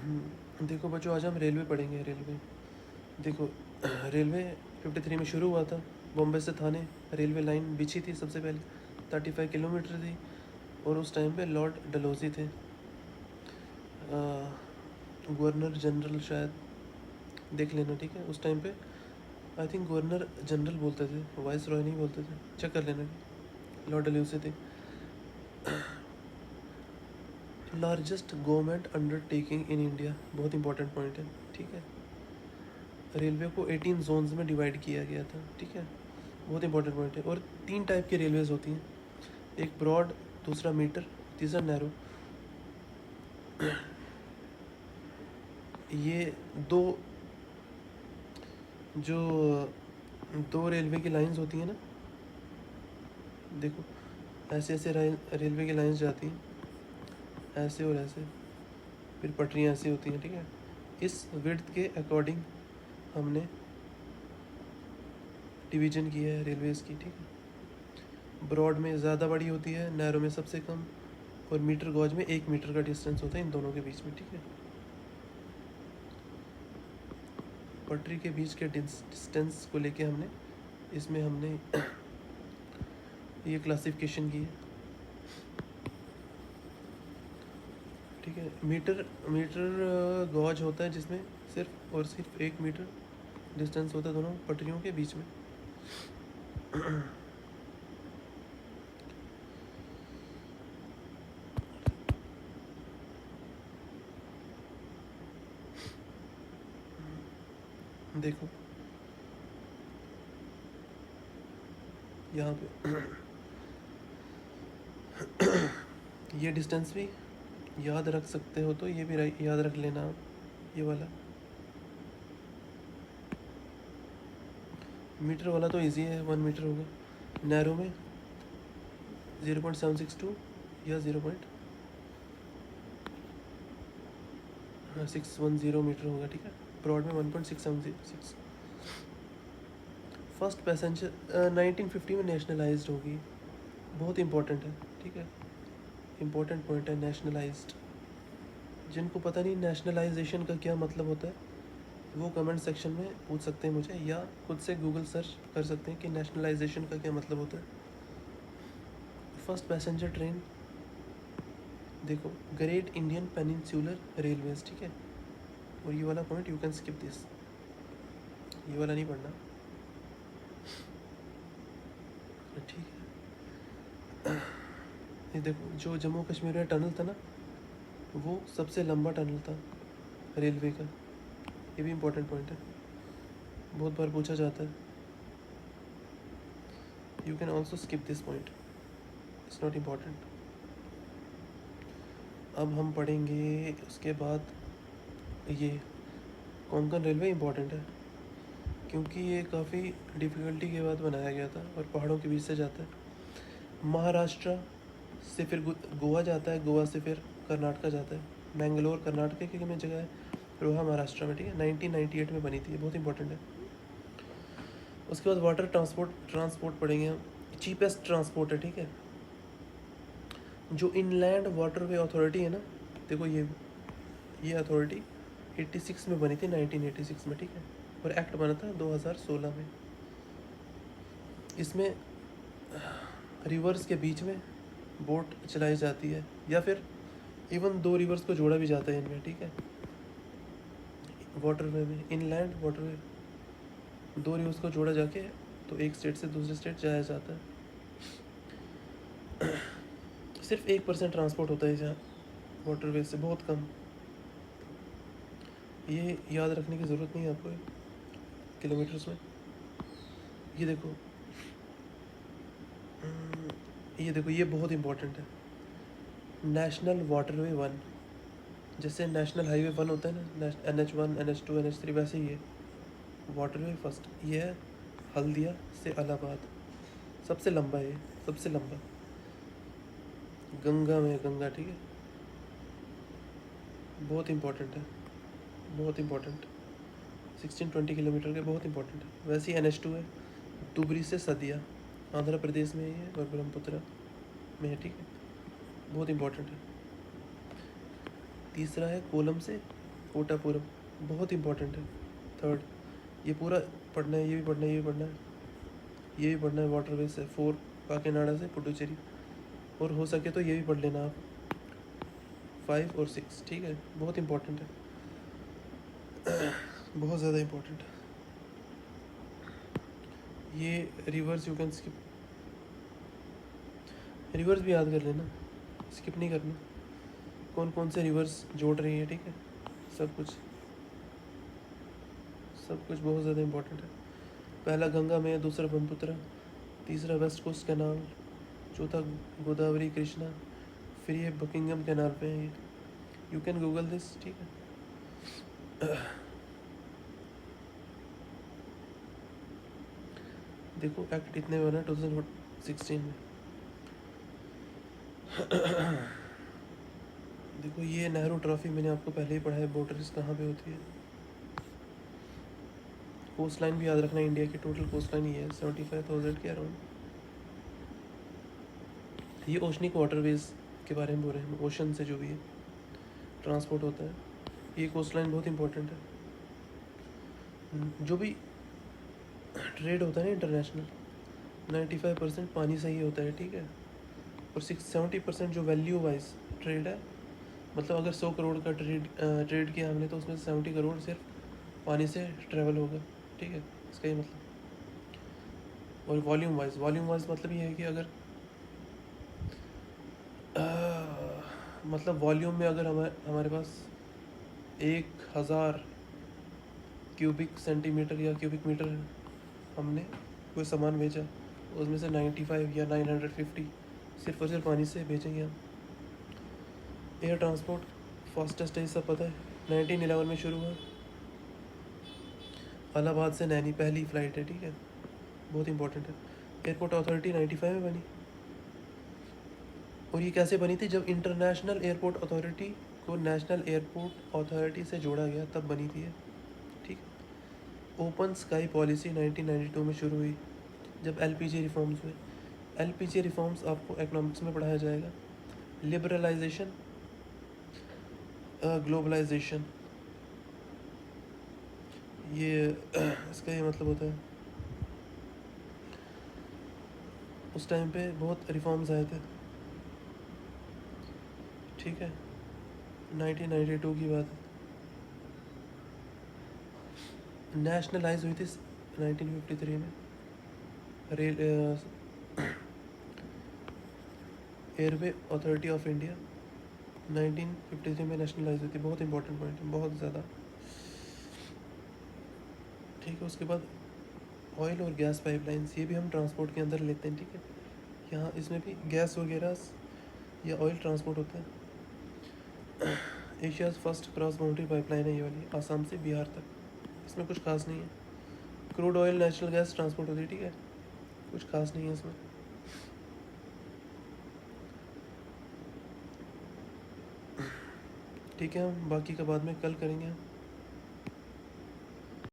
देखो बच्चों, आज हम रेलवे पढ़ेंगे। रेलवे देखो, रेलवे 53 में शुरू हुआ था। बॉम्बे से थाने रेलवे लाइन बिछी थी सबसे पहले, 35 किलोमीटर थी। और उस टाइम पे लॉर्ड डलहौजी थे गवर्नर जनरल, शायद देख लेना, ठीक है। उस टाइम पे आई थिंक गवर्नर जनरल बोलते थे, वाइस रॉय नहीं बोलते थे, चेक कर लेना। लॉर्ड डलहौजी थे। Largest government undertaking in India, बहुत इंपॉर्टेंट पॉइंट है, ठीक है। रेलवे को 18 जोन्स में डिवाइड किया गया था, ठीक है। बहुत इंपॉर्टेंट पॉइंट है। और 3 टाइप की रेलवेज होती हैं, एक ब्रॉड, दूसरा मीटर, तीसरा नैरो। ये दो जो दो रेलवे की लाइंस होती हैं ना, देखो ऐसे ऐसे रेलवे की लाइंस जाती हैं, ऐसे और ऐसे, फिर पटरियाँ ऐसी होती हैं, ठीक है। इस विड्थ के अकॉर्डिंग हमने डिवीजन किया है रेलवेज़ की, ठीक है। ब्रॉड में ज़्यादा बड़ी होती है, नैरो में सबसे कम, और मीटर गॉज में 1 मीटर का डिस्टेंस होता है इन दोनों के बीच में, ठीक है। पटरी के बीच के डिस्टेंस को लेके हमने इसमें हमने ये क्लासिफिकेशन की है, ठीक है। मीटर मीटर गॉज होता है जिसमें सिर्फ और सिर्फ 1 मीटर डिस्टेंस होता है दोनों पटरियों के बीच में। देखो यहाँ पे ये डिस्टेंस भी याद रख सकते हो, तो ये भी याद रख लेना आप, ये वाला। मीटर वाला तो इजी है, 1 मीटर होगा। नैरो में 0.762 या 0.610 मीटर होगा, ठीक है। ब्रॉड में 1.676। फर्स्ट पैसेंजर 1950 में नेशनलाइज्ड होगी, बहुत इंपॉर्टेंट है, ठीक है। इंपॉर्टेंट पॉइंट है नेशनलाइज्ड। जिनको पता नहीं नेशनलाइजेशन का क्या मतलब होता है, वो कमेंट सेक्शन में पूछ सकते हैं मुझे, या खुद से गूगल सर्च कर सकते हैं कि नेशनलाइजेशन का क्या मतलब होता है। फर्स्ट पैसेंजर ट्रेन देखो, ग्रेट इंडियन पेनिनसुलर रेलवेज, ठीक है। और ये वाला point you can skip this, ये वाला नहीं पढ़ना, ठीक है। ये देखो, जो जम्मू कश्मीर में टनल था ना, वो सबसे लंबा टनल था रेलवे का, ये भी इम्पोर्टेंट पॉइंट है, बहुत बार पूछा जाता है। You can also skip this point, it's not important. अब हम पढ़ेंगे उसके बाद ये कोंकण रेलवे इम्पॉर्टेंट है, क्योंकि ये काफ़ी डिफ़िकल्टी के बाद बनाया गया था और पहाड़ों के बीच से जाता है। महाराष्ट्र से फिर गोवा जाता है, गोवा से फिर कर्नाटका जाता है। मैंगलोर कर्नाटक में जगह है, रोहा महाराष्ट्र में, ठीक है। 1998 में बनी थी, ये बहुत इंपॉर्टेंट है। उसके बाद वाटर ट्रांसपोर्ट पढ़ेंगे हम, चीपेस्ट ट्रांसपोर्ट है, ठीक है। जो इनलैंड वाटरवे अथॉरिटी है ना, देखो ये अथॉरिटी 86 में बनी थी, 1986 में, ठीक है। और एक्ट बना था 2016 में। इसमें रिवर्स के बीच में बोट चलाई जाती है, या फिर इवन 2 रिवर्स को जोड़ा भी जाता है इनमें, ठीक है। वाटरवे में, इनलैंड वाटरवे, 2 रिवर्स को जोड़ा जाके तो एक स्टेट से दूसरे स्टेट जाया जाता है। सिर्फ 1% ट्रांसपोर्ट होता है जहाँ वाटरवे से, बहुत कम। ये याद रखने की ज़रूरत नहीं है आपको किलोमीटर्स में। ये देखो, ये बहुत इंपॉर्टेंट है। नेशनल वाटरवे 1, जैसे नेशनल हाईवे 1 होता है ना, NH1 NH2 NH3, वैसे ही है वाटरवे फर्स्ट। ये है हल्दिया से इलाहाबाद, सबसे लंबा है, सबसे लंबा गंगा में, गंगा, ठीक है। बहुत इंपॉर्टेंट है, बहुत इंपॉर्टेंट, 16-20 किलोमीटर के, बहुत इंपॉर्टेंट है। वैसे ही NH2 है, दुबरी से सदिया, आंध्र प्रदेश में ही है और ब्रह्मपुत्र में है, ठीक है। बहुत इंपॉर्टेंट है। तीसरा है कोलम से कोटापुरम बहुत इंपॉर्टेंट है। थर्ड, ये पूरा पढ़ना है, ये भी पढ़ना है, ये भी पढ़ना है, ये भी पढ़ना है। वाटरवे से 4 काकीनाडा से पुडुचेरी, और हो सके तो ये भी पढ़ लेना आप 5 और 6, ठीक है। बहुत इंपॉर्टेंट है, बहुत ज़्यादा इंपॉर्टेंट है। ये reverse you can skip, reverse भी याद कर लेना, स्किप नहीं करना। कौन कौन से रिवर्स जोड़ रही है, ठीक है, सब कुछ बहुत ज़्यादा इंपॉर्टेंट है। पहला गंगा में, दूसरा ब्रह्मपुत्र, तीसरा वेस्ट कोस्ट कैनाल, चौथा गोदावरी कृष्णा, फिर ये बकिंगम कैनाल पे है। ये यू कैन गूगल दिस, ठीक है। देखो एक्ट इतने में बना 2016 में। देखो ये नेहरू ट्रॉफी मैंने आपको पहले ही पढ़ा है, बॉर्डर्स कहाँ पे होती है। कोस्ट लाइन भी याद रखना, इंडिया की टोटल कोस्ट लाइन ये है 75,000 के अराउंड। ये ओशनिक वाटरवेज के बारे में बोल रहे हैं, ओशन से जो भी है ट्रांसपोर्ट होता है। ये कोस्ट लाइन बहुत इंपॉर्टेंट है। जो भी ट्रेड होता है ना इंटरनेशनल, 95% पानी से ही होता है, ठीक है। और 70% जो वैल्यू वाइज ट्रेड है, मतलब अगर 100 करोड़ का ट्रेड किया हमने, तो उसमें से 70 करोड़ सिर्फ पानी से ट्रेवल होगा, ठीक है। इसका ये मतलब। और वॉल्यूम वाइज मतलब ये है कि अगर मतलब वॉल्यूम में अगर हमारे पास 1000 क्यूबिक सेंटीमीटर या क्यूबिक मीटर हमने कोई सामान भेजा, उसमें से 95 या 950 सिर्फ और सिर्फ पानी से भेजेंगे हम। एयर ट्रांसपोर्ट फास्टेस्ट है, सब पता है। 1911 में शुरू हुआ, इलाहाबाद से नैनी पहली फ़्लाइट है, ठीक है। बहुत इंपॉर्टेंट है। एयरपोर्ट अथॉरिटी 95 में बनी, और ये कैसे बनी थी, जब इंटरनेशनल एयरपोर्ट अथॉरिटी को नेशनल एयरपोर्ट अथॉरिटी से जोड़ा गया, तब बनी थी ये, ठीक। ओपन स्काई पॉलिसी 1992 में शुरू हुई, जब एलपीजी रिफॉर्म्स हुए। एलपीजी रिफॉर्म्स आपको इकोनॉमिक्स में पढ़ाया जाएगा। लिबरलाइजेशन, ग्लोबलाइजेशन, ये इसका ये मतलब होता है। उस टाइम पे बहुत रिफॉर्म्स आए थे, ठीक है। 1992 की बात है। नेशनलाइज हुई थी 1953 में। Rail airway authority of India 1953 में नेशनलाइज हुई थी। बहुत इंपॉर्टेंट पॉइंट है, बहुत ज़्यादा, ठीक है। उसके बाद ऑयल और गैस पाइपलाइंस, ये भी हम ट्रांसपोर्ट के अंदर लेते हैं, ठीक है। यहाँ इसमें भी गैस वगैरह या ऑयल ट्रांसपोर्ट होता है। Asia's first cross boundary pipeline है ये वाली, आसाम से बिहार तक। इसमें कुछ खास नहीं है। Crude oil natural gas transport होती है, ठीक है, कुछ खास नहीं है इसमें। ठीक है, हम बाकी का बाद में कल करेंगे।